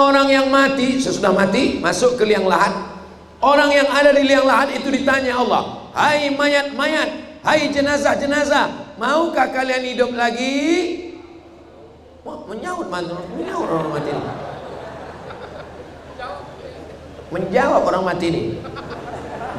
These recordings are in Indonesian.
orang yang mati, sesudah mati masuk ke liang lahat. Orang yang ada di liang lahat itu ditanya Allah, hai mayat-mayat, hai jenazah-jenazah, maukah kalian hidup lagi? Wah, menyaut orang mati ini. Menjawab orang mati ini.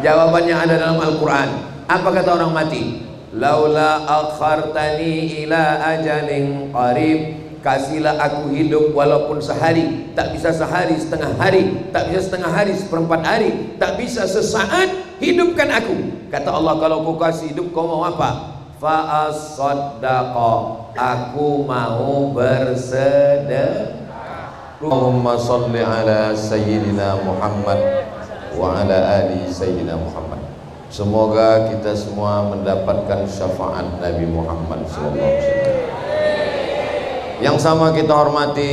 Jawabannya ada dalam Al-Quran. Apa kata orang mati? Laula akhartani ila ajalin qarib, kasihlah aku hidup walaupun sehari. Tak bisa sehari setengah hari, tak bisa setengah hari seperempat hari, tak bisa sesaat, hidupkan aku. Kata Allah, kalau kau kasih hidup kau mau apa? Fa as-saddaqa, aku mau bersedekah. Allahumma salli ala sayyidina Muhammad wa ala ali sayyidina Muhammad. Semoga kita semua mendapatkan syafaat Nabi Muhammad SAW. Yang sama kita hormati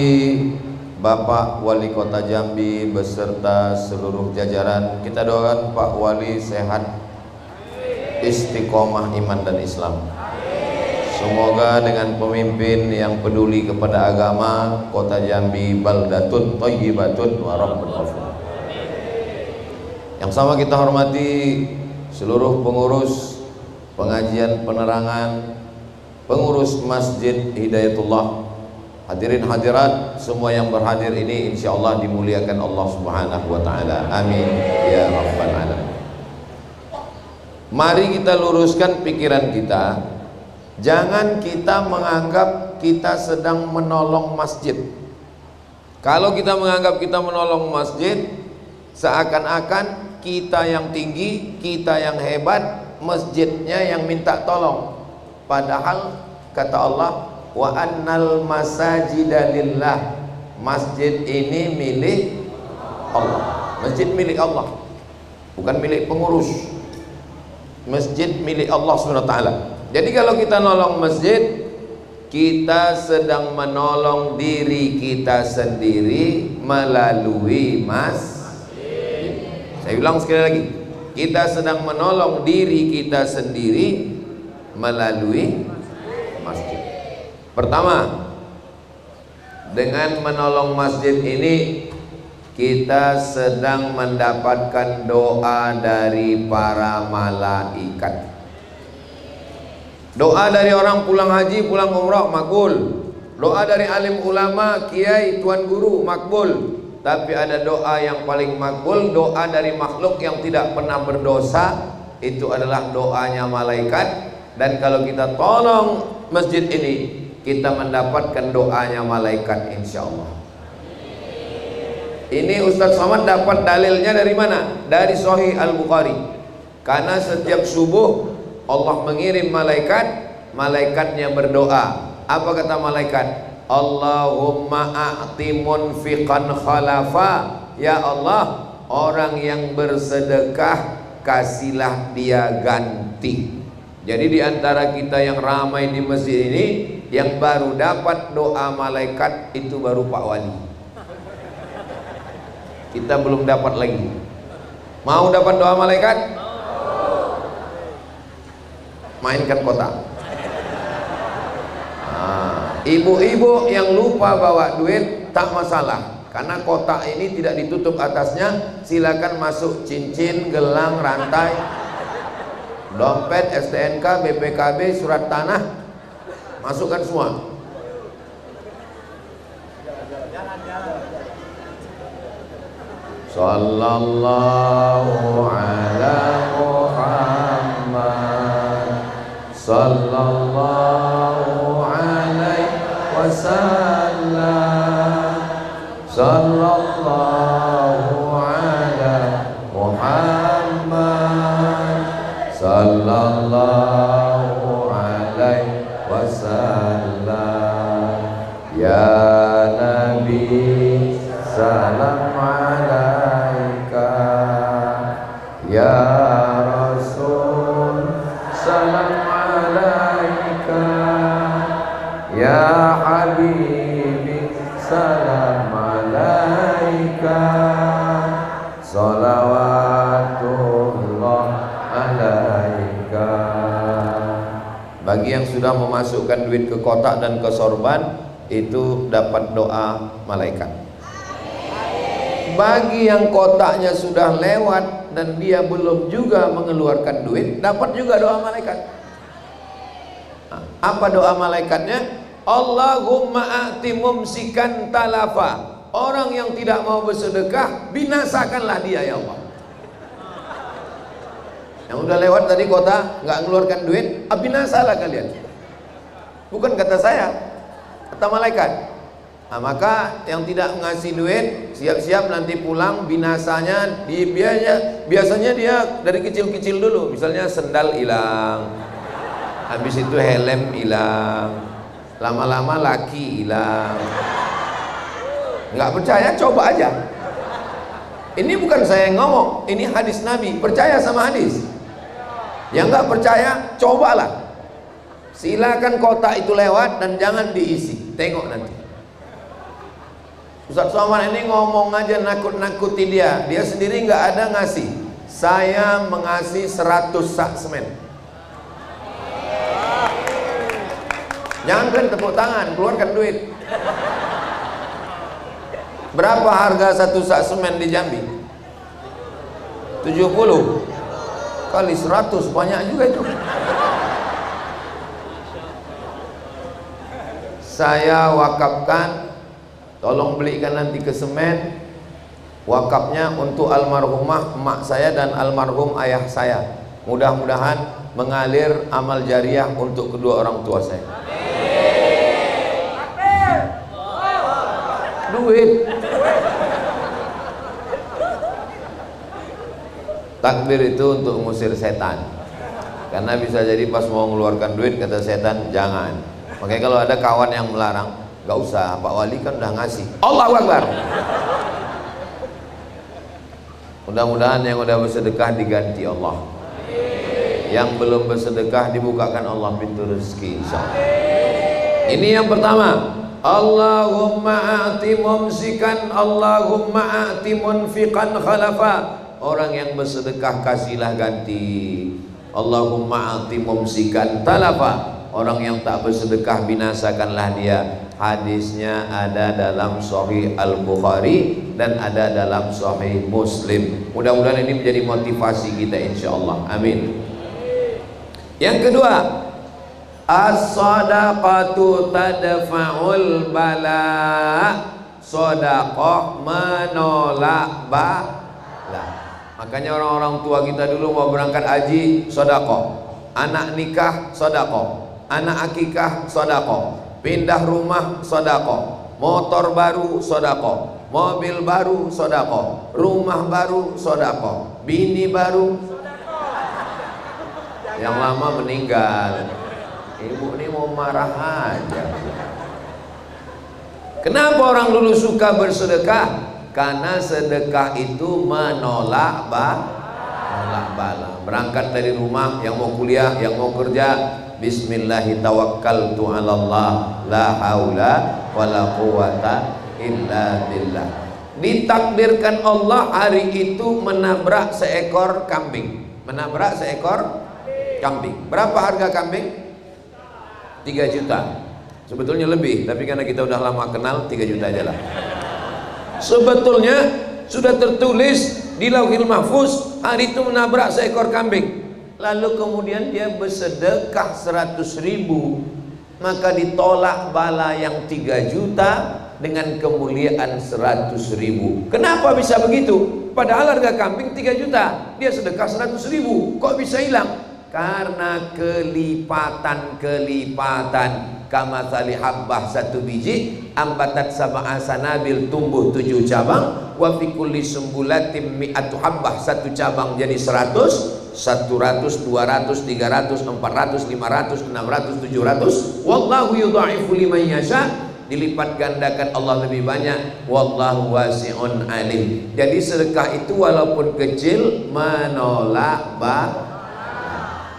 Bapak Wali Kota Jambi beserta seluruh jajaran. Kita doakan Pak Wali sehat, istiqomah iman dan Islam. Semoga dengan pemimpin yang peduli kepada agama, Kota Jambi baldatun thayyibatun wa rabbun ghafur. Yang sama kita hormati seluruh pengurus pengajian penerangan, pengurus Masjid Hidayatullah, hadirin hadirat semua yang berhadir ini insyaallah dimuliakan Allah Subhanahu wa taala. Amin ya rabbal alamin. Mari kita luruskan pikiran kita. Jangan kita menganggap kita sedang menolong masjid. Kalau kita menganggap kita menolong masjid, seakan-akan kita yang tinggi, kita yang hebat, masjidnya yang minta tolong. Padahal kata Allah, wa annal masajida lillah, masjid ini milik Allah. Masjid milik Allah, bukan milik pengurus. Masjid milik Allah SWT. Jadi kalau kita nolong masjid, kita sedang menolong diri kita sendiri melalui masjid. Saya ulang sekali lagi, kita sedang menolong diri kita sendiri melalui masjid. Pertama, dengan menolong masjid ini kita sedang mendapatkan doa dari para malaikat. Doa dari orang pulang haji, pulang umrah makbul. Doa dari alim ulama, kiai, tuan guru makbul. Tapi ada doa yang paling makbul, doa dari makhluk yang tidak pernah berdosa, itu adalah doanya malaikat. Dan kalau kita tolong masjid ini, kita mendapatkan doanya malaikat insyaallah. Ini Ustaz Somad dapat dalilnya dari mana? Dari Sahih Al-Bukhari. Karena setiap subuh Allah mengirim malaikat, malaikatnya berdoa. Apa kata malaikat? Allahumma a'ti munfiqan khalafa, ya Allah, orang yang bersedekah kasihlah dia ganti. Jadi di antara kita yang ramai di masjid ini, yang baru dapat doa malaikat itu baru Pak Wali. Kita belum dapat lagi. Mau dapat doa malaikat? Mainkan kotak. Ibu-ibu yang lupa bawa duit tak masalah, karena kotak ini tidak ditutup atasnya. Silakan masuk cincin, gelang, rantai, dompet, STNK, BPKB, surat tanah, masukkan semua. Sallallahu ala Muhammad, sallallahu alaihi wasallam, sallallahu ala Muhammad, sallallahu alaihi wasallam. Ya Nabi salam alaika, ya Rasul salam alaika, ya Habibi salam alaika, salawatullah alaika. Bagi yang sudah memasukkan duit ke kotak dan ke sorban, itu dapat doa malaikat. Bagi yang kotaknya sudah lewat dan dia belum juga mengeluarkan duit, dapat juga doa malaikat. Apa doa malaikatnya? Allahumma a'ti mumsikan talafa. Orang yang tidak mau bersedekah, binasakanlah dia ya Allah. Yang udah lewat tadi kota nggak mengeluarkan duit, binasalah kalian. Bukan kata saya, kata malaikat. Nah, maka yang tidak ngasih duit, siap-siap nanti pulang binasanya. Biasanya dia dari kecil-kecil dulu. Misalnya sendal hilang, habis itu helm hilang, lama-lama laki hilang. Nggak percaya, coba aja. Ini bukan saya yang ngomong, ini hadis Nabi. Percaya sama hadis. Yang nggak percaya, cobalah. Silakan kotak itu lewat dan jangan diisi. Tengok nanti. Ustaz Somad ini ngomong aja, nakut-nakuti dia. Dia sendiri nggak ada ngasih. Saya mengasih 100 sak semen. Jangan kan tepuk tangan, keluarkan duit. Berapa harga 1 sak semen di Jambi? 70 kali 100, banyak juga itu. Saya wakafkan, tolong belikan nanti ke semen. Wakafnya untuk almarhumah emak saya dan almarhum ayah saya. Mudah-mudahan mengalir amal jariah untuk kedua orang tua saya. Duit. Takbir itu untuk mengusir setan. Karena bisa jadi pas mau mengeluarkan duit kata setan jangan. Makanya kalau ada kawan yang melarang, gak usah, Pak Wali kan udah ngasih. Allahu Akbar. Mudah-mudahan yang udah bersedekah diganti Allah. Yang belum bersedekah dibukakan Allah pintu rezeki insyaallah. Ini yang pertama. Allahumma a'ti mumsikan, Allahumma a'ti munfiqan khalafa. Orang yang bersedekah kasihlah ganti. Allahumma a'ti mumsikan talafa. Orang yang tak bersedekah binasakanlah dia. Hadisnya ada dalam Sahih Al-Bukhari dan ada dalam Sahih Muslim. Mudah-mudahan ini menjadi motivasi kita insyaallah. Amin. Yang kedua, as-sadaqatu tadfa'ul bala. Sedekah menolak bala. Makanya orang-orang tua kita dulu mau berangkat haji, sedekah. Anak nikah, sedekah. Anak akikah, sedekah. Pindah rumah, sedekah. Motor baru, sedekah. Mobil baru, sedekah. Rumah baru, sedekah. Bini baru, yang lama meninggal. Ibu ini mau marah aja. Kenapa orang dulu suka bersedekah? Karena sedekah itu menolak bala. Berangkat dari rumah, yang mau kuliah, yang mau kerja, bismillahi tawakkaltu 'alallah la haula wala quwata illa billah. Ditakdirkan Allah hari itu menabrak seekor kambing. Menabrak seekor kambing. Berapa harga kambing? 3 juta. Sebetulnya lebih, tapi karena kita udah lama kenal 3 juta aja lah. Sebetulnya sudah tertulis di Lauhil Mahfuz hari itu menabrak seekor kambing. Lalu kemudian dia bersedekah 100.000, maka ditolak bala yang 3 juta dengan kemuliaan 100.000. Kenapa bisa begitu? Padahal harga kambing 3 juta, dia sedekah 100.000. Kok bisa hilang? Karena kelipatan. Kamatsali habbah, 1 biji ambatat sab'a sanabil, tumbuh 7 cabang. Wa fi kulli sumbulatin mi'atu habbah, 1 cabang jadi 100, 100, 200, 300, 400, 500, 600, 700. Wallahu yudha'ifu liman yasha. Dilipat gandakan Allah lebih banyak. Wallahu wasi'un alim. Jadi sedekah itu walaupun kecil menolak bala.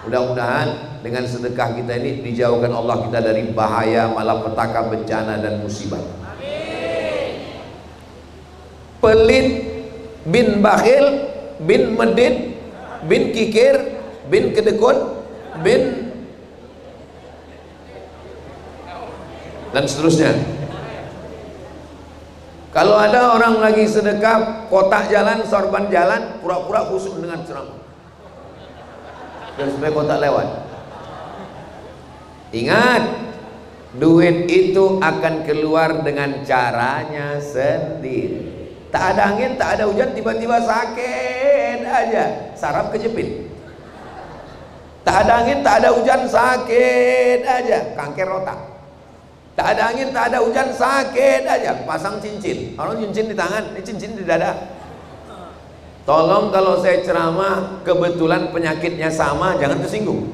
Mudah-mudahan dengan sedekah kita ini dijauhkan Allah kita dari bahaya, malapetaka, bencana dan musibah. Amin. Pelit, bin bakhil, bin medit, bin kikir, bin kedekut, bin dan seterusnya. Kalau ada orang lagi sedekah, kotak jalan, sorban jalan, pura-pura khusyuk dengan ceramah. Dan supaya kotak lewat. Ingat, duit itu akan keluar dengan caranya sendiri. Tak ada angin, tak ada hujan, tiba-tiba sakit aja, saraf kejepit. Tak ada angin, tak ada hujan, sakit aja, kanker otak. Tak ada angin, tak ada hujan, sakit aja, pasang cincin. Orang cincin di tangan, ini cincin di dada. Tolong kalau saya ceramah kebetulan penyakitnya sama, jangan tersinggung.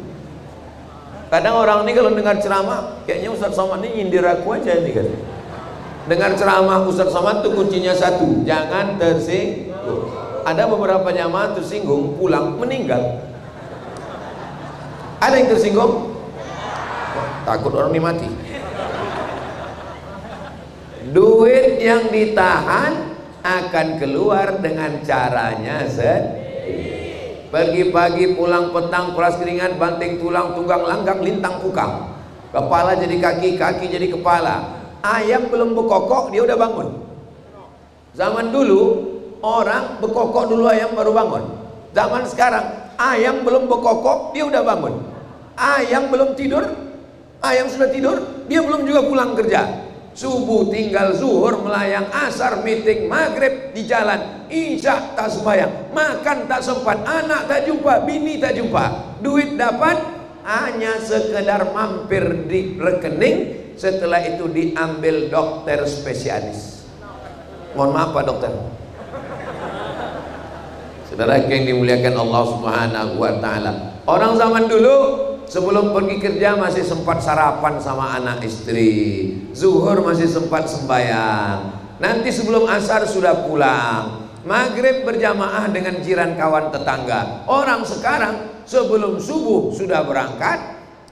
Kadang orang ini kalau dengar ceramah, kayaknya Ustaz Somad ini nyindir aku aja nih kan. Dengar ceramah Ustaz Somad itu kuncinya satu, jangan tersinggung. Ada beberapa jamaah tersinggung, pulang meninggal. Ada yang tersinggung? Wah, takut orang ini mati. Duit yang ditahan akan keluar dengan caranya sendiri. Pagi-pagi pulang petang, peras keringat, banting tulang, tunggang langgang, lintang pukang. Kepala jadi kaki, kaki jadi kepala. Ayam belum berkokok, dia udah bangun. Zaman dulu, orang berkokok dulu, ayam baru bangun. Zaman sekarang, ayam belum berkokok, dia udah bangun. Ayam belum tidur, ayam sudah tidur, dia belum juga pulang kerja. Subuh tinggal zuhur melayang, asar meeting, maghrib di jalan, isya tak sembahyang, makan tak sempat, anak tak jumpa, bini tak jumpa, duit dapat hanya sekedar mampir di rekening, setelah itu diambil dokter spesialis. Mohon maaf Pak Dokter. Saudara yang dimuliakan Allah Subhanahu wa taala. Orang zaman dulu sebelum pergi kerja masih sempat sarapan sama anak istri, zuhur masih sempat sembahyang, nanti sebelum asar sudah pulang, maghrib berjamaah dengan jiran kawan tetangga. Orang sekarang sebelum subuh sudah berangkat,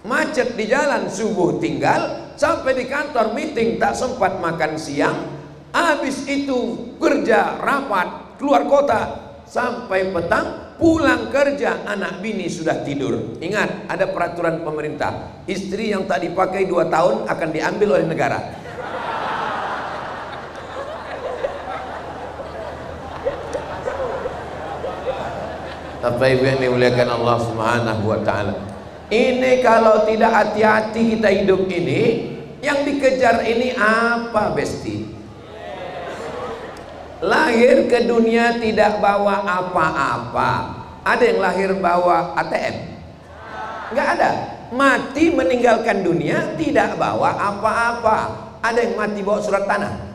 macet di jalan, subuh tinggal, sampai di kantor meeting tak sempat makan siang, habis itu kerja rapat keluar kota sampai petang, pulang kerja anak bini sudah tidur. Ingat, ada peraturan pemerintah, istri yang tak dipakai 2 tahun akan diambil oleh negara. Bapak Ibu yang dimuliakan Allah Subhanahu wa taala. Ini kalau tidak hati-hati kita hidup ini, yang dikejar ini apa, Besti? Lahir ke dunia tidak bawa apa-apa. Ada yang lahir bawa ATM? Enggak ada. Mati meninggalkan dunia tidak bawa apa-apa. Ada yang mati bawa surat tanah?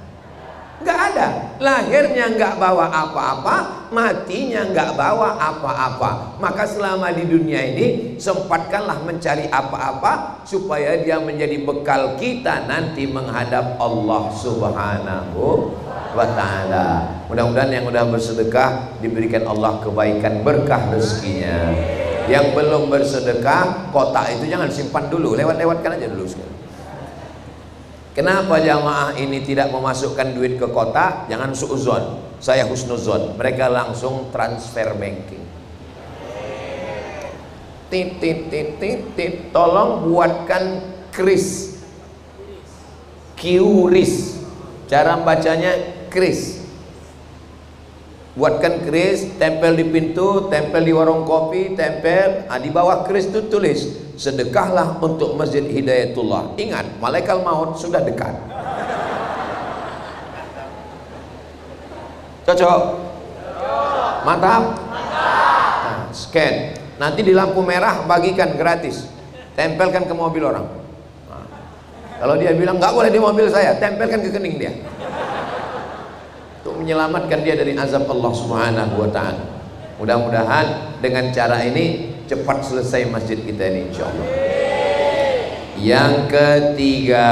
Enggak ada. Lahirnya enggak bawa apa-apa, matinya enggak bawa apa-apa. Maka selama di dunia ini sempatkanlah mencari apa-apa supaya dia menjadi bekal kita nanti menghadap Allah Subhanahu wa ta'ala. Mudah-mudahan yang sudah bersedekah diberikan Allah kebaikan berkah rezekinya. Yang belum bersedekah, kotak itu jangan simpan dulu, lewat-lewatkan aja dulu sekali. Kenapa jamaah ini tidak memasukkan duit ke kotak? Jangan suuzon, saya husnuzon. Mereka langsung transfer banking. Tit. Tolong buatkan kris, QRIS. Cara bacanya kris. Buatkan kris, tempel di pintu, tempel di warung kopi, tempel. Di bawah kris itu tulis, sedekahlah untuk Masjid Hidayatullah. Ingat, malaikat maut sudah dekat. Cocok? Mantap? Nah, scan. Nanti di lampu merah bagikan gratis. Tempelkan ke mobil orang. Nah, kalau dia bilang nggak boleh di mobil saya, tempelkan ke kening dia. Untuk menyelamatkan dia dari azab Allah Subhanahu wa ta'ala. Mudah-mudahan dengan cara ini cepat selesai masjid kita ini insyaallah. Yang ketiga,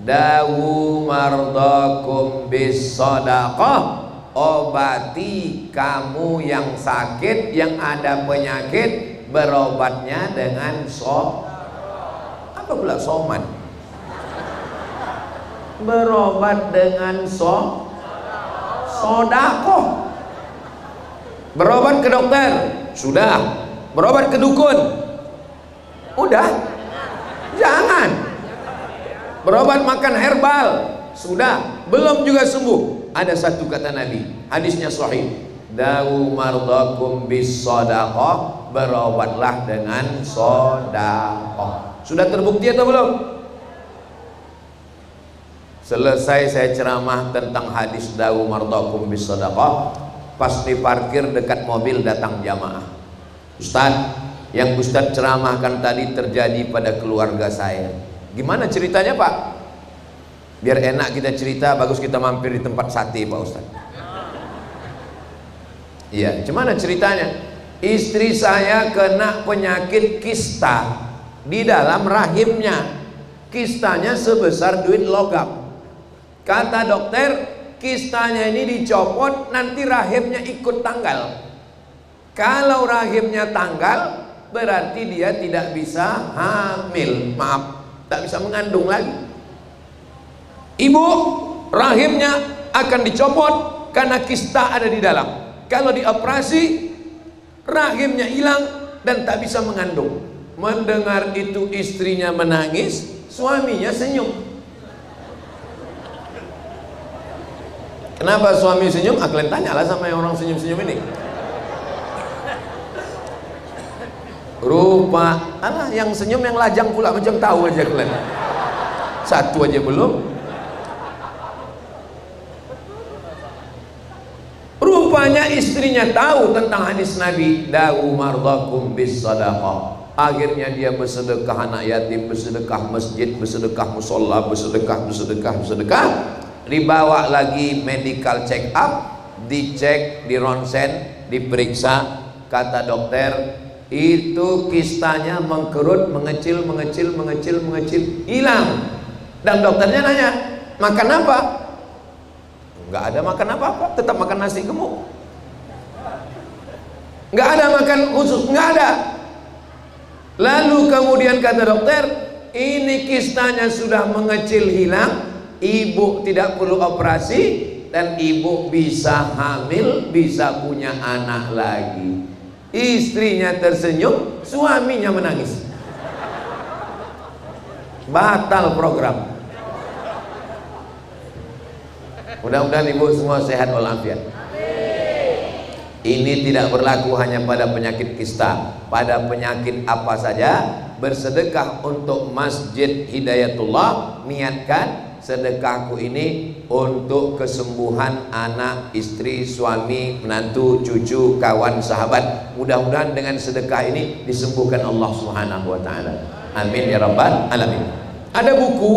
dawu mardakum bis sadaqah, obati kamu yang sakit, yang ada penyakit, berobatnya dengan apa pula soman? Berobat dengan sodakoh. Berobat ke dokter sudah, berobat ke dukun udah, jangan. Berobat makan herbal Sudah, belum juga sembuh. Ada satu kata Nabi, hadisnya sahih. Dawu mardakum bis sadaqah, berobatlah dengan sedekah. Sudah terbukti atau belum? Selesai saya ceramah tentang hadis dawu mardakum bis sadaqah, pas di parkir dekat mobil datang jamaah. Ustaz, yang Ustaz ceramahkan tadi terjadi pada keluarga saya. Gimana ceritanya Pak? Biar enak kita cerita, bagus kita mampir di tempat sate Pak Ustaz. Iya, gimana ceritanya? Istri saya kena penyakit kista di dalam rahimnya. Kistanya sebesar duit logam. Kata dokter, kistanya ini dicopot, nanti rahimnya ikut tanggal. Kalau rahimnya tanggal, berarti dia tidak bisa hamil. Maaf, tak bisa mengandung lagi. Ibu, rahimnya akan dicopot karena kista ada di dalam. Kalau dioperasi, rahimnya hilang dan tak bisa mengandung. Mendengar itu istrinya menangis, suaminya senyum. Kenapa suami senyum? Kalian tanyalah sama yang orang senyum-senyum ini. Rupa, alah yang senyum yang lajang pula macam tahu aja kalian. Satu aja belum. Rupanya istrinya tahu tentang hadis Nabi, dawu mardakum bis sadaqah. Akhirnya dia bersedekah anak yatim, bersedekah masjid, bersedekah musola, bersedekah. Dibawa lagi medical check up, dicek, di ronsen, diperiksa. Kata dokter, itu kistanya mengkerut, mengecil, hilang. Dan dokternya nanya, makan apa? Nggak ada makan apa-apa, tetap makan nasi gemuk. Nggak ada makan khusus, nggak ada. Lalu kemudian kata dokter, ini kistanya sudah mengecil hilang, ibu tidak perlu operasi, dan ibu bisa hamil, bisa punya anak lagi. Istrinya tersenyum, suaminya menangis. Batal program. Mudah-mudahan ibu semua sehat walafiat. Ini tidak berlaku hanya pada penyakit kista, pada penyakit apa saja. Bersedekah untuk Masjid Hidayatullah, niatkan sedekahku ini untuk kesembuhan anak, istri, suami, menantu, cucu, kawan, sahabat. Mudah-mudahan dengan sedekah ini disembuhkan Allah Subhanahu wa taala. Amin ya rabbal alamin. Ada buku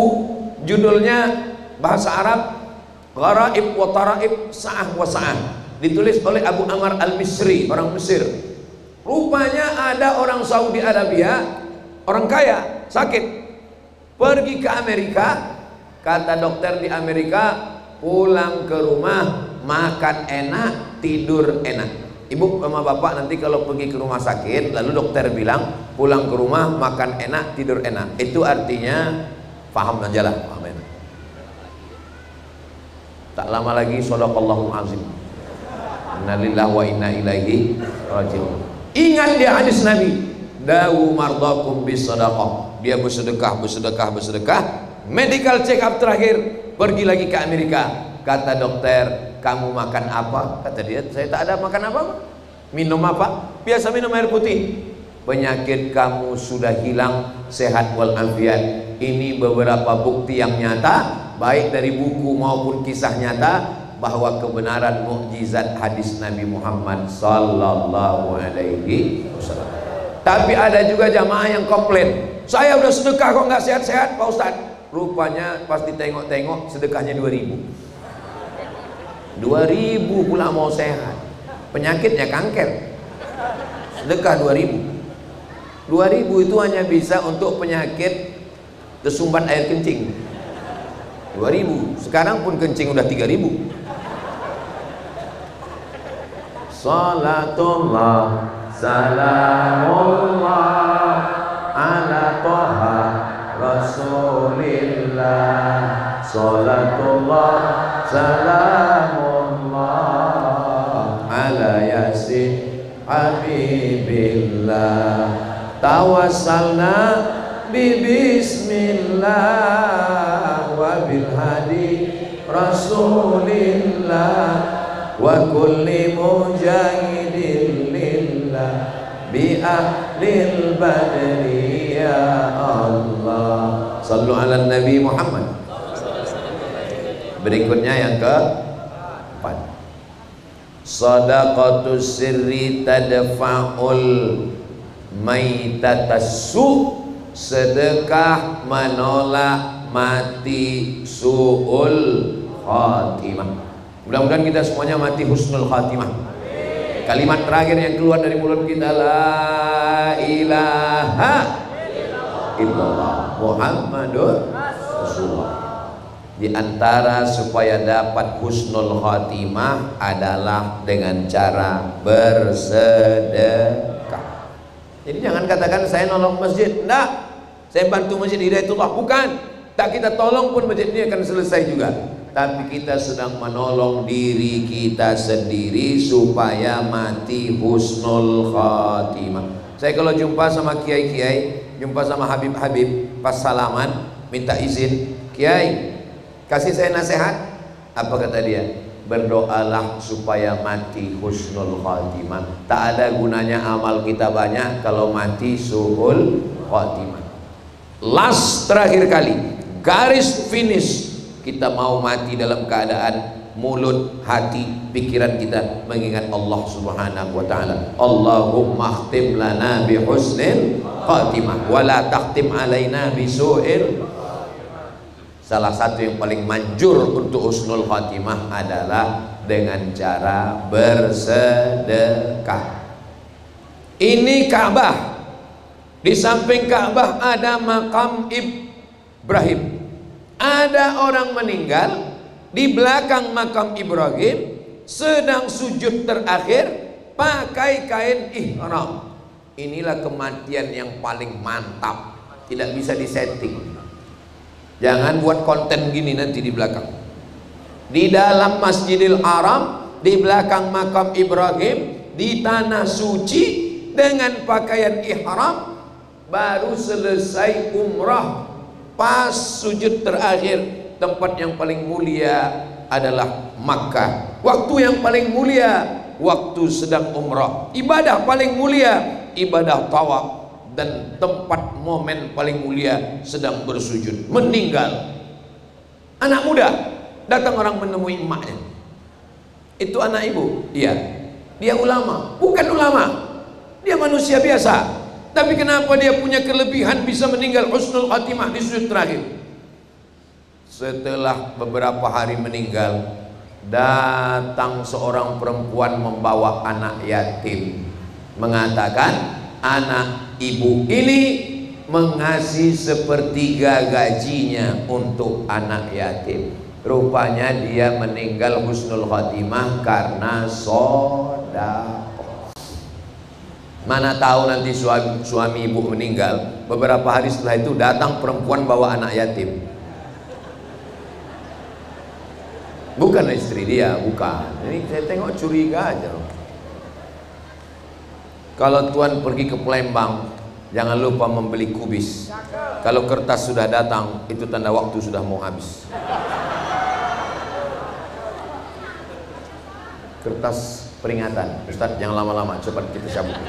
judulnya bahasa Arab Gharaib wa Taraib Sa'ah wa Sa'ah, ditulis oleh Abu Amr al-Misri, orang Mesir. Rupanya ada orang Saudi Arabia, orang kaya, sakit, pergi ke Amerika. Kata dokter di Amerika, pulang ke rumah makan enak, tidur enak. Ibu sama bapak nanti kalau pergi ke rumah sakit, lalu dokter bilang pulang ke rumah makan enak, tidur enak, itu artinya paham aja lah, paham enak. Tak lama lagi shadaqallahul azim. Innalillahi wa inna ilaihi raji'un. Ingat dia hadis Nabi, dawu mardakum bis sadaqah. Dia bersedekah. Medical check up terakhir, pergi lagi ke Amerika. Kata dokter, kamu makan apa? Kata dia, saya tak ada makan apa. Minum apa? Biasa minum air putih. Penyakit kamu sudah hilang, sehat walafiat. Ini beberapa bukti yang nyata, baik dari buku maupun kisah nyata, bahwa kebenaran mukjizat hadis Nabi Muhammad sallallahu alaihi wasallam. Tapi ada juga jamaah yang komplain, saya udah sedekah kok nggak sehat-sehat Pak Ustadz. Rupanya pas ditengok-tengok sedekahnya 2000 pula mau sehat, penyakitnya kanker. Sedekah 2000 itu hanya bisa untuk penyakit kesumbat air kencing. 2000, sekarang pun kencing udah 3000. Salatullah salamullah ala toha rasulillah. Salatullah salamullah ala yasin habibillah. Tawassalna bi bismillah wa bil hadi Rasulillah wa kulli mujahidin lillah bi ahlil badri ya Allah. Sallu ala Nabi Muhammad. Berikutnya yang ke-4, sadaqatus sirri tadfa'ul maitatassu, sedekah menolak mati su'ul khatimah. Mudah-mudahan kita semuanya mati husnul khatimah. Kalimat terakhir yang keluar dari mulut kita, la ilaha illallah Muhammadur Rasulullah. Di antara supaya dapat husnul khatimah adalah dengan cara bersedekah. Jadi jangan katakan saya nolong masjid, enggak, saya bantu masjid Hidayatullah, bukan. Tak kita tolong pun masjid ini akan selesai juga. Tapi kita sedang menolong diri kita sendiri supaya mati husnul khatimah. Saya kalau jumpa sama kiai-kiai, jumpa sama habib-habib, pas salaman minta izin, kiai kasih saya nasihat. Apa kata dia? Berdoalah supaya mati husnul khatimah. Tak ada gunanya amal kita banyak kalau mati su'ul khatimah. Last, terakhir kali, garis finish, kita mau mati dalam keadaan mulut, hati, pikiran kita mengingat Allah Subhanahu wa ta'ala. Allahumma khtim lana bi husnil khatimah wa la takhtim alaina bi su'il. Salah satu yang paling manjur untuk husnul khatimah adalah dengan cara bersedekah. Ini Ka'bah. Di samping Ka'bah ada makam Ibrahim. Ada orang meninggal di belakang makam Ibrahim, sedang sujud terakhir pakai kain ihram. Inilah kematian yang paling mantap, tidak bisa disetting. Jangan buat konten gini nanti di belakang. Di dalam Masjidil Haram, di belakang makam Ibrahim, di tanah suci dengan pakaian ihram, baru selesai umrah, pas sujud terakhir. Tempat yang paling mulia adalah Makkah. Waktu yang paling mulia waktu sedang umrah. Ibadah paling mulia ibadah tawaf. Dan tempat momen paling mulia sedang bersujud. Meninggal anak muda, datang orang menemui emaknya. Itu anak ibu? Iya. Dia ulama? Bukan ulama, dia manusia biasa. Tapi kenapa dia punya kelebihan bisa meninggal husnul khatimah di sujud terakhir? Setelah beberapa hari meninggal, datang seorang perempuan membawa anak yatim, mengatakan anak ibu ini mengasih sepertiga gajinya untuk anak yatim. Rupanya dia meninggal husnul khatimah karena sedekah. Mana tahu nanti suami ibu meninggal, beberapa hari setelah itu datang perempuan bawa anak yatim. Bukan istri dia, bukan. Ini saya tengok curiga aja. Kalau tuan pergi ke Palembang, jangan lupa membeli kubis. Kalau kertas sudah datang, itu tanda waktu sudah mau habis. Kertas peringatan, Ustaz jangan lama-lama, cepat kita cabut.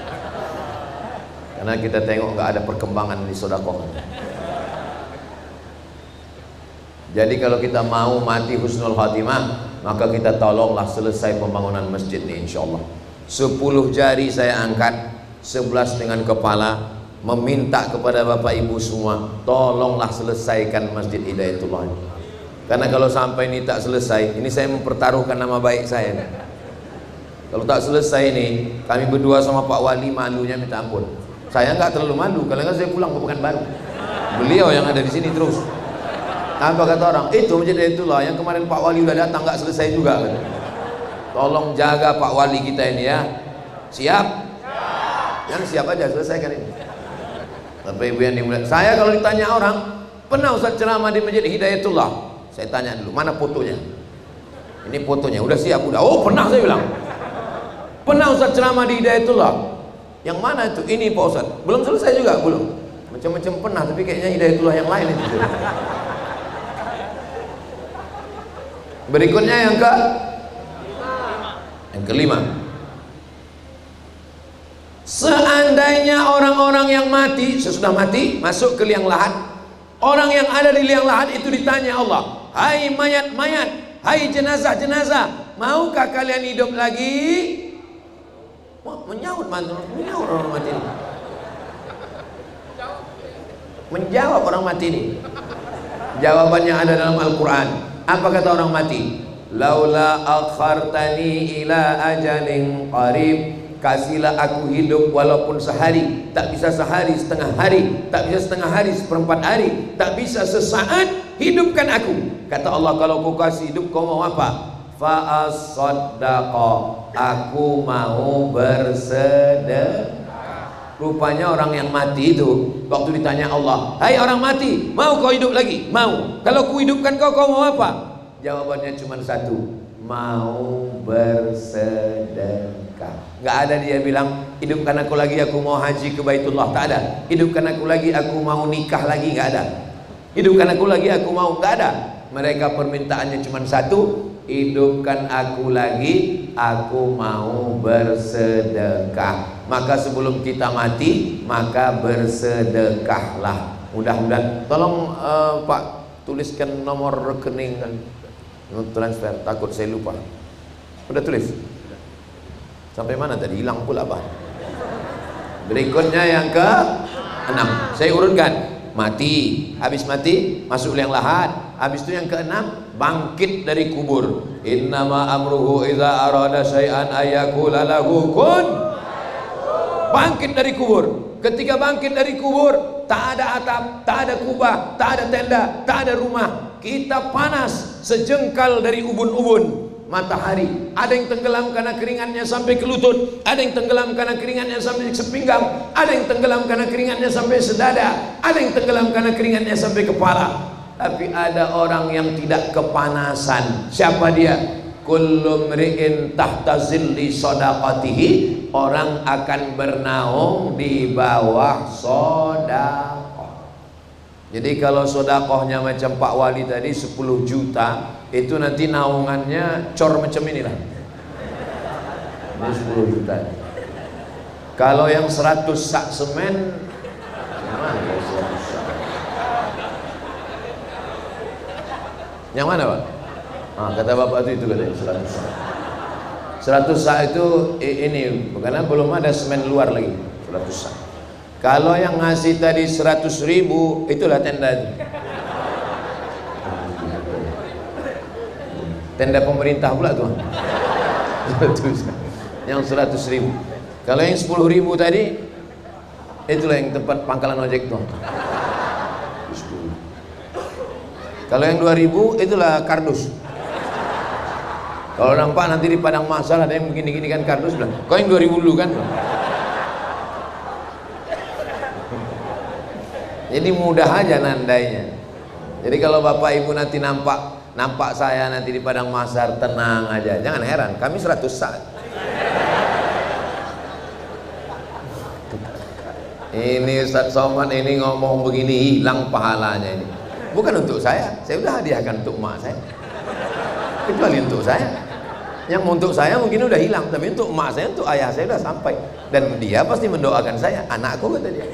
Karena kita tengok nggak ada perkembangan di sedekah. Jadi kalau kita mau mati husnul khatimah, maka kita tolonglah selesai pembangunan masjid ini insyaallah. 10 jari saya angkat, 11 dengan kepala, meminta kepada Bapak Ibu semua, tolonglah selesaikan Masjid Hidayatullah. Karena kalau sampai ini tak selesai, ini saya mempertaruhkan nama baik saya. Kalau tak selesai ini, kami berdua sama Pak Wali malunya minta ampun. Saya nggak terlalu malu, kalau nggak saya pulang ke Pekanbaru. Beliau yang ada di sini terus. Apa kata orang? Itu Masjid Hidayatullah yang kemarin Pak Wali udah datang nggak selesai juga. Tolong jaga Pak Wali kita ini ya. Siap? Yang siap aja, selesaikan ini. Bapak Ibu yang dimuliakan, saya kalau ditanya orang, pernah Ustaz ceramah di Masjid Hidayatullah? Saya tanya dulu, mana fotonya? Ini fotonya, udah siap? Udah. Oh pernah, saya bilang. Pernah Ustaz ceramah di Hidayatullah? Yang mana itu? Ini Pak Ustaz. Belum selesai juga? Belum. Macam-macam pernah, tapi kayaknya Hidayatullah yang lain itu. Berikutnya yang kelima. Seandainya orang-orang yang mati, sesudah mati masuk ke liang lahat, orang yang ada di liang lahat itu ditanya Allah, hai mayat-mayat, hai jenazah-jenazah, maukah kalian hidup lagi? Wah, menyaut orang mati ini. Menjawab orang mati ini. Jawabannya ada dalam Al-Quran. Apa kata orang mati? Laula akhartani ila ajalin qarib, kasihlah aku hidup walaupun sehari, tak bisa sehari setengah hari, tak bisa setengah hari seperempat hari, tak bisa sesaat, hidupkan aku. Kata Allah, kalau kau kasih hidup kau mau apa? Fa as-saddaqa, aku mau bersedekah. Rupanya orang yang mati itu waktu ditanya Allah, hai orang mati, mau kau hidup lagi? Mau. Kalau ku hidupkan kau, kau mau apa? Jawabannya cuma satu, mau bersedekah. Gak ada dia bilang, hidupkan aku lagi, aku mau haji ke Baitullah. Tak ada. Hidupkan aku lagi, aku mau nikah lagi. Gak ada. Hidupkan aku lagi, aku mau. Gak ada. Mereka permintaannya cuma satu, hidupkan aku lagi, aku mau bersedekah. Maka sebelum kita mati, maka bersedekahlah. Mudah-mudahan. Tolong Pak, tuliskan nomor rekening transfer, takut saya lupa. Udah tulis? Sampai mana tadi? Hilang pula Pak. Berikutnya yang ke-6. Saya urutkan. Mati, habis mati masuk liang lahat. Habis itu yang ke-6, bangkit dari kubur. Innama amruhu idza arada syai'an ayyaqula lahu kun. Bangkit dari kubur. Ketika bangkit dari kubur, tak ada atap, tak ada kubah, tak ada tenda, tak ada rumah. Kita panas sejengkal dari ubun-ubun matahari. Ada yang tenggelam karena keringatnya sampai ke lutut, ada yang tenggelam karena keringatnya sampai ke sepinggang, ada yang tenggelam karena keringatnya sampai sedada, ada yang tenggelam karena keringatnya sampai kepala. Tapi ada orang yang tidak kepanasan. Siapa dia? Kullu mri'in tahta zilli shadaqatihi, orang akan bernaung di bawah sedekah. Jadi kalau sedekahnya macam Pak Wali tadi 10 juta, itu nanti naungannya cor macam inilah. Ini 10 juta. Kalau yang 100 sak semen, mana 100 sak? Yang mana Pak? Kata bapak itu katanya 100 sak. 100 sak itu ini, karena belum ada semen luar lagi. 100 sak. Kalau yang ngasih tadi 100.000, itulah tenda itu. Tenda pemerintah pula tuh. Yang 100.000. Kalau yang 10.000 tadi, itulah yang tempat pangkalan ojek tuh. Kalau yang 2.000 itulah kardus. Kalau nampak nanti di padang mahsyar ada yang begini-gini kan kardus bilang, kau yang 2.000 dulu kan? Jadi mudah aja nandainya. Jadi kalau bapak ibu nanti nampak saya nanti di padang mahsyar, tenang aja, jangan heran, kami 100 sak. Ini Ustaz Somad ini ngomong begini, hilang pahalanya ini. Bukan untuk saya udah hadiahkan untuk emak saya, kecuali untuk saya. Yang untuk saya mungkin udah hilang, tapi untuk emak saya, untuk ayah saya udah sampai. Dan dia pasti mendoakan saya, anakku kata dia.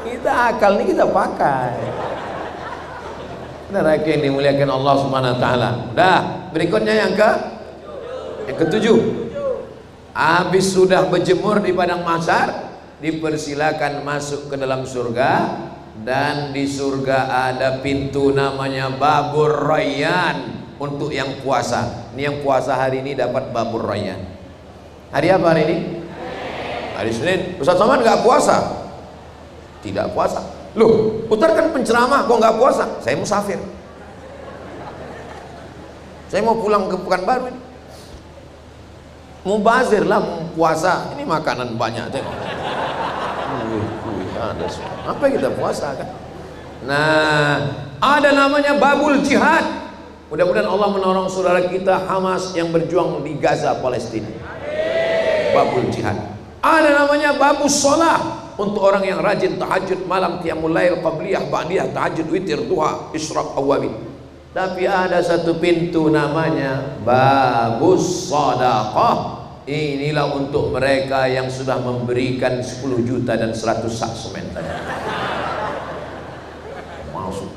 Kita akal ini kita pakai. Neraka yang dimuliakan Allah Subhanahu wa taala. Dah, berikutnya yang ke-7. Habis sudah berjemur di padang mahsyar, dipersilakan masuk ke dalam surga. Dan di surga ada pintu namanya Babur Rayyan untuk yang puasa. Ini yang puasa hari ini dapat Babur Rayyan. Hari apa hari ini? Hari Senin. Ustaz Somad nggak puasa? Tidak puasa. Loh, putarkan penceramah kok nggak puasa? Saya musafir. Saya mau pulang ke Pekanbaru. Mubazir lah puasa. Ini makanan banyak tengok. Apa kita puasa kan? Nah, ada namanya babul jihad. Mudah-mudahan Allah menolong saudara kita Hamas yang berjuang di Gaza, Palestina. Babul jihad. Ada namanya babus sholah, untuk orang yang rajin tahajud malam, qiyamul lail, qabliyah, ba'diyah, tahajud, witir, duha, isyraq, awwabin. Tapi ada satu pintu namanya babus shadaqah. Inilah untuk mereka yang sudah memberikan 10 juta dan 100 sak semen tadi. Masuk.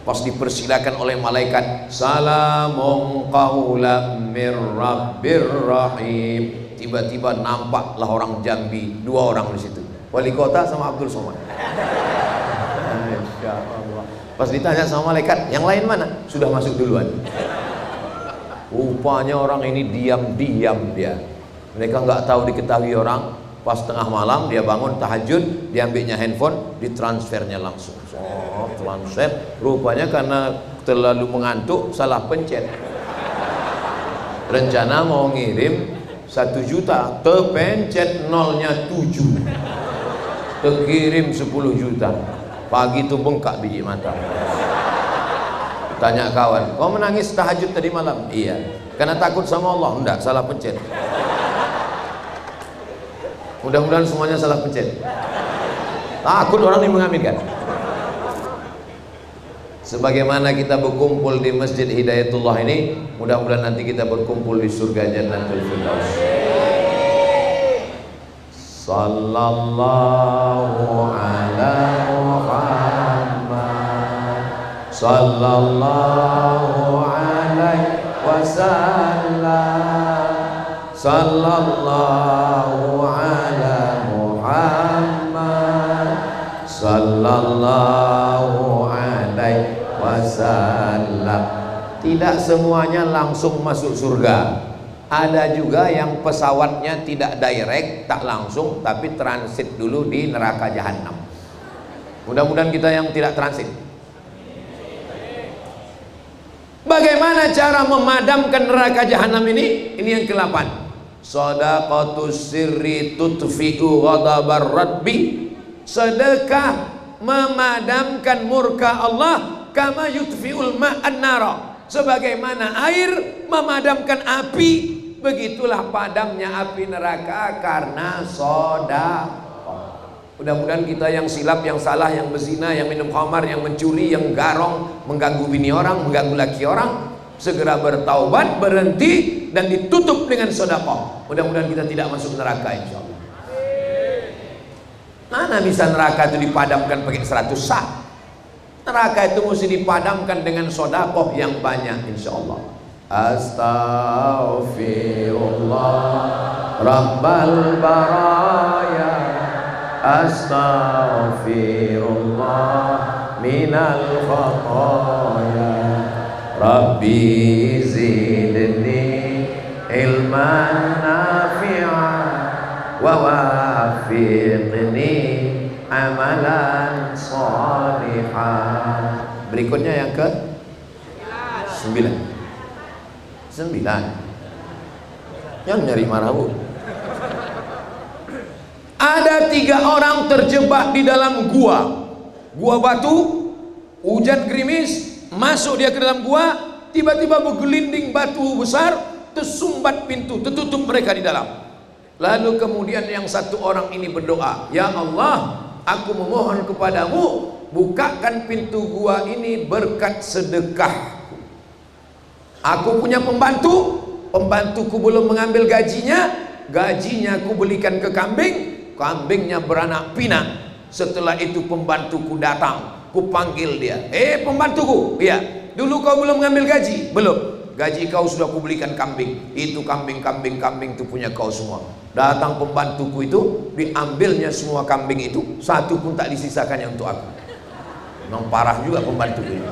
Pas dipersilakan oleh malaikat, salamun qaulam mir rabbir rahim. Tiba-tiba nampaklah orang Jambi, 2 orang di situ. Wali kota sama Abdul Somad. Masya Allah. Pas ditanya sama malaikat, yang lain mana? Sudah masuk duluan. Rupanya orang ini diam-diam dia. Mereka nggak tahu diketahui orang. Pas tengah malam dia bangun tahajud, diambilnya handphone, ditransfernya langsung. Oh, transfer. Rupanya karena terlalu mengantuk, salah pencet. Rencana mau ngirim 1 juta, terpencet nolnya 7. Terkirim 10 juta. Pagi itu bengkak biji mata. Tanya kawan, kau menangis tahajud tadi malam? Iya. Karena takut sama Allah? Enggak, salah pencet. Mudah-mudahan semuanya salah pencet. Takut orang ini mengaminkan. Sebagaimana kita berkumpul di Masjid Hidayatullah ini, mudah-mudahan nanti kita berkumpul di surga Jannatul Firdaus. Sallallahu ala Muhammad, sallallahu alaihi wasallam, sallallahu ala Muhammad, sallallahu alaihi wasallam. Tidak semuanya langsung masuk surga. Ada juga yang pesawatnya tidak direct, tak langsung, tapi transit dulu di neraka jahanam. Mudah-mudahan kita yang tidak transit. Bagaimana cara memadamkan neraka jahanam ini? Ini yang ke-8. Shadaqatus sirri tutfi'u ghadabar rabbi. Sedekah memadamkan murka Allah kama yutfi'ul ma'an nara. Sebagaimana air memadamkan api, begitulah padamnya api neraka karena sedekah. Mudah-mudahan kita yang silap, yang salah, yang berzina, yang minum khamar, yang mencuri, yang garong, mengganggu bini orang, mengganggu laki orang, segera bertaubat, berhenti, dan ditutup dengan sedekah. Mudah-mudahan kita tidak masuk neraka, insyaallah. Mana bisa neraka itu dipadamkan pakai 100 sak? Neraka itu mesti dipadamkan dengan sedekah yang banyak, insyaallah. Astaghfirullah Rabbal baraya, astaghfirullah minal khataya, Rabbi zidni ilman nafi'an wa wafiqni amalan salihah. Berikutnya yang ke 9. Yang nyari marahu. Ada 3 orang terjebak di dalam gua batu, hujan gerimis, masuk dia ke dalam gua, tiba-tiba bergelinding batu besar, tersumbat pintu, tertutup mereka di dalam. Lalu kemudian yang 1 orang ini berdoa, ya Allah, aku memohon kepadamu, bukakan pintu gua ini berkat sedekah. Aku punya pembantuku belum mengambil gajinya aku belikan ke kambingnya beranak pinak. Setelah itu pembantuku datang, ku panggil dia, pembantuku, ya, dulu kau belum mengambil gaji? Belum. Gaji kau sudah ku belikan kambing. Itu kambing itu punya kau semua. Datang pembantuku itu, diambilnya semua kambing itu, 1 pun tak disisakannya untuk aku. Memang parah juga pembantuku itu.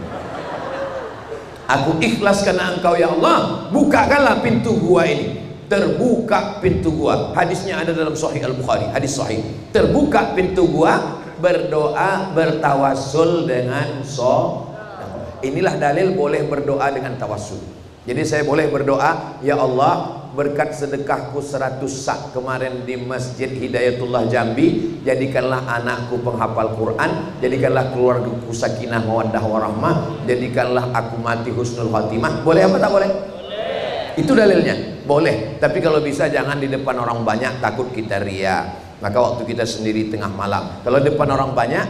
Aku ikhlas karena engkau ya Allah, bukakanlah pintu gua ini. Terbuka pintu gua. Hadisnya ada dalam Sahih Al-Bukhari, hadis sahih. Terbuka pintu gua, berdoa, bertawassul dengan sedekah. Inilah dalil boleh berdoa dengan tawassul. Jadi saya boleh berdoa, ya Allah, berkat sedekahku 100 sak kemarin di Masjid Hidayatullah Jambi, jadikanlah anakku penghafal Quran, jadikanlah keluargaku sakinah mawaddah warahmah, jadikanlah aku mati husnul khatimah. Boleh apa tak boleh? Boleh. Itu dalilnya. Boleh. Tapi kalau bisa jangan di depan orang banyak, takut kita ria. Maka waktu kita sendiri tengah malam, kalau depan orang banyak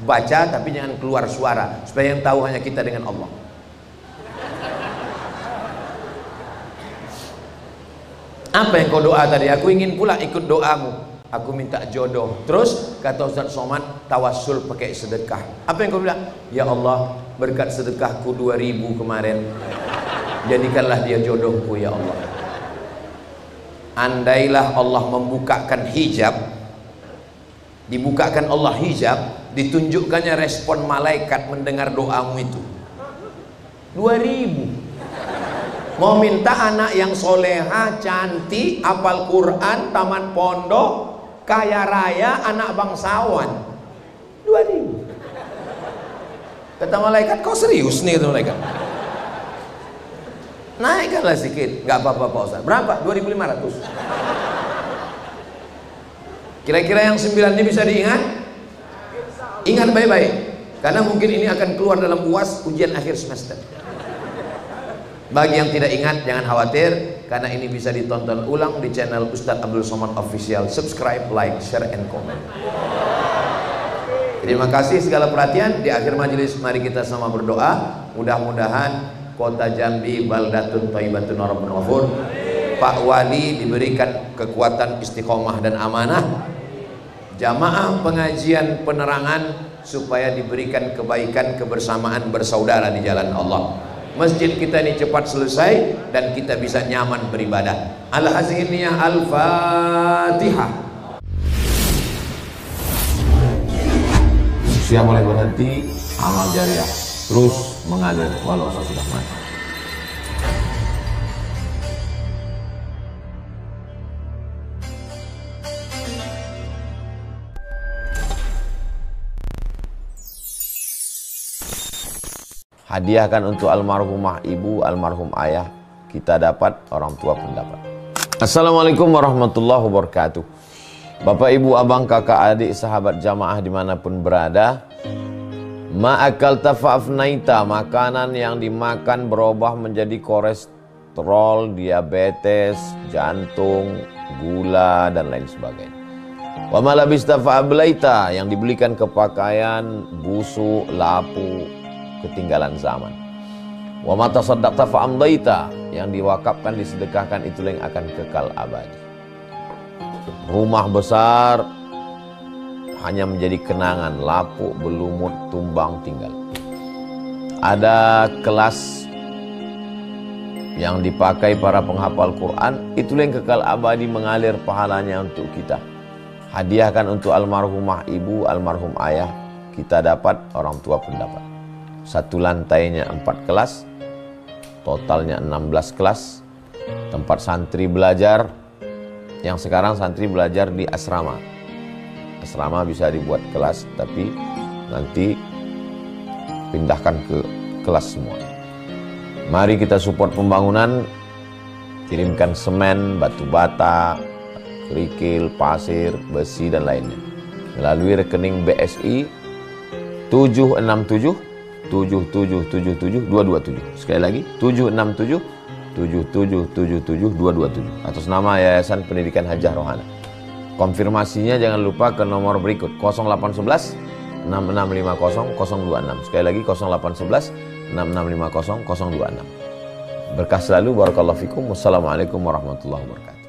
baca, tapi jangan keluar suara, supaya yang tahu hanya kita dengan Allah. Apa yang kau doa tadi? Aku ingin pula ikut doamu. Aku minta jodoh. Terus kata Ustaz Somad, tawassul pakai sedekah. Apa yang kau bilang? Ya Allah, berkat sedekahku 2000 kemarin, jadikanlah dia jodohku ya Allah. Andailah Allah membukakan hijab, dibukakan Allah hijab, ditunjukkannya respon malaikat mendengar doamu itu 2000. Mau minta anak yang soleha, cantik, hafal Quran, tamat pondok, kaya raya, anak bangsawan, 2000. Kata malaikat, kau serius nih? Kata malaikat, naikkanlah sedikit. Gak apa-apa Pak Ustaz. Berapa? 2500. Kira-kira yang 9 ini bisa diingat? Ingat baik-baik, karena mungkin ini akan keluar dalam UAS, ujian akhir semester. Bagi yang tidak ingat, jangan khawatir, karena ini bisa ditonton ulang di channel Ustadz Abdul Somad Official. Subscribe, like, share, and comment. Terima kasih segala perhatian. Di akhir majelis mari kita sama berdoa. Mudah-mudahan kota Jambi baldatun thayyibatun rabbun ghafur. Pak Wali diberikan kekuatan istiqomah dan amanah. Jamaah pengajian penerangan supaya diberikan kebaikan, kebersamaan, bersaudara di jalan Allah. Masjid kita ini cepat selesai dan kita bisa nyaman beribadah. Al-Haziniyah Al-Fatihah. Usia mulai berhenti, amal jariah terus mengalir walau sudah mati. Hadiahkan untuk almarhumah ibu, almarhum ayah, kita dapat, orang tua pun dapat. Assalamualaikum warahmatullahi wabarakatuh. Bapak, ibu, abang, kakak, adik, sahabat jamaah dimanapun berada, ma'akal tafa'afnaita, makanan yang dimakan berubah menjadi kolesterol, diabetes, jantung, gula, dan lain sebagainya. Wa malabista fa'ablaita, yang dibelikan ke pakaian, busuk, lapu, ketinggalan zaman. Wa mata saddaqta fa'amdaita, yang diwakafkan, disedekahkan, itulah yang akan kekal abadi. Rumah besar hanya menjadi kenangan, lapuk, berlumut, tumbang, tinggal. Ada kelas yang dipakai para penghafal Quran, itulah yang kekal abadi, mengalir pahalanya untuk kita. Hadiahkan untuk almarhumah ibu, almarhum ayah, kita dapat, orang tua pun dapat. Satu lantainya 4 kelas, totalnya 16 kelas, tempat santri belajar. Yang sekarang santri belajar di asrama. Asrama bisa dibuat kelas, tapi nanti pindahkan ke kelas semua. Mari kita support pembangunan, kirimkan semen, batu bata, kerikil, pasir, besi, dan lainnya melalui rekening BSI 767 7777 227. Sekali lagi 767 7777 227 atas nama Yayasan Pendidikan Hajah Rohana. Konfirmasinya jangan lupa ke nomor berikut 0811 6650 026. Sekali lagi 0811 6650 026. Berkah selalu, barakallahu fikum. Wassalamualaikum warahmatullahi wabarakatuh.